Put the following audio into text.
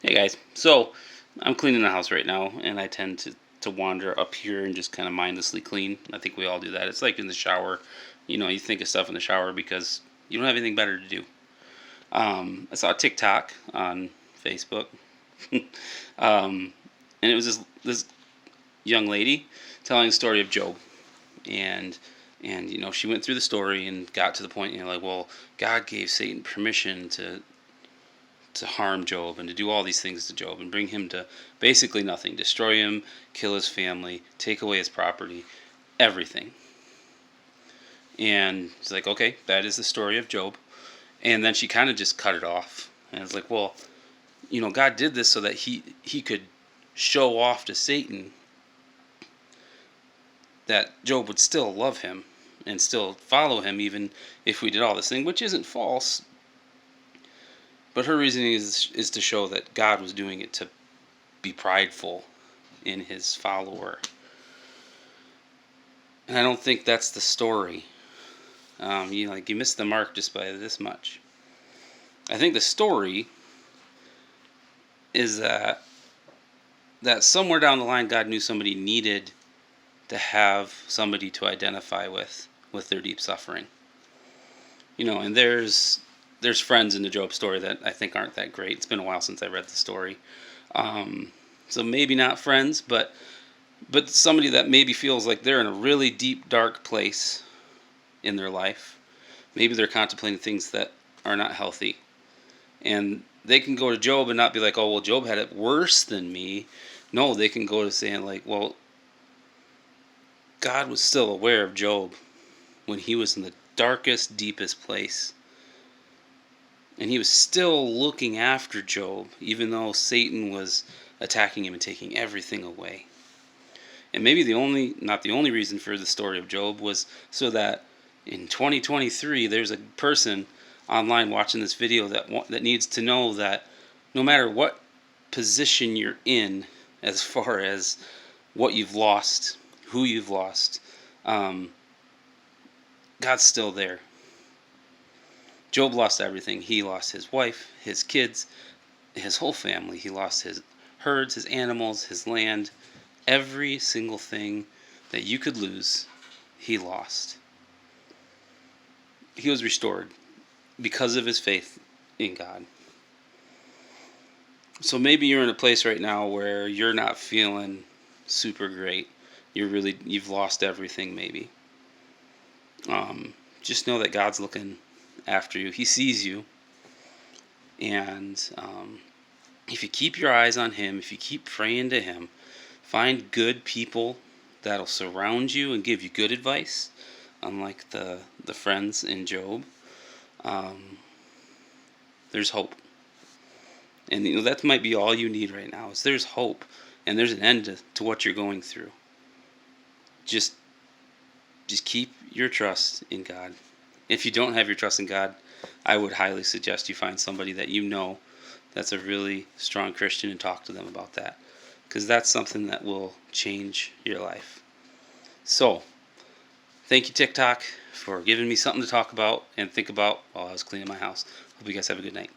Hey guys, so I'm cleaning the house right now, and I tend to wander up here and just kind of mindlessly clean. I think we all do that. It's like in the shower, you think of stuff in the shower because you don't have anything better to do. I saw a TikTok on Facebook, um, and it was this young lady telling the story of Job, and she went through the story and got to the point, like, well, God gave Satan permission to harm Job and to do all these things to Job and bring him to basically nothing, destroy him, kill his family, take away his property, everything. And it's like, okay, that is the story of Job. And then she kind of just cut it off. And it's like, well, God did this so that he could show off to Satan that Job would still love him and still follow him even if we did all this thing, which isn't false. But her reasoning is to show that God was doing it to be prideful in his follower. And I don't think that's the story. You missed the mark just by this much. I think the story is that somewhere down the line God knew somebody needed to have somebody to identify with their deep suffering. And there's friends in the Job story that I think aren't that great. It's been a while since I read the story. So maybe not friends, but somebody that maybe feels like they're in a really deep, dark place in their life. Maybe they're contemplating things that are not healthy. And they can go to Job and not be like, oh, well, Job had it worse than me. No, they can go to saying like, well, God was still aware of Job when he was in the darkest, deepest place. And he was still looking after Job, even though Satan was attacking him and taking everything away. And maybe not the only reason for the story of Job was so that in 2023 there's a person online watching this video that needs to know that no matter what position you're in, as far as what you've lost, who you've lost, God's still there. Job lost everything. He lost his wife, his kids, his whole family. He lost his herds, his animals, his land. Every single thing that you could lose, he lost. He was restored because of his faith in God. So maybe you're in a place right now where you're not feeling super great. You've lost everything maybe. Just know that God's looking after you. He sees you. And if you keep your eyes on him, if you keep praying to him, find good people that'll surround you and give you good advice, unlike the friends in Job. There's hope. And that might be all you need right now, is there's hope. And there's an end to what you're going through. Just keep your trust in God. If you don't have your trust in God, I would highly suggest you find somebody that you know that's a really strong Christian and talk to them about that. Because that's something that will change your life. So, thank you, TikTok, for giving me something to talk about and think about while I was cleaning my house. Hope you guys have a good night.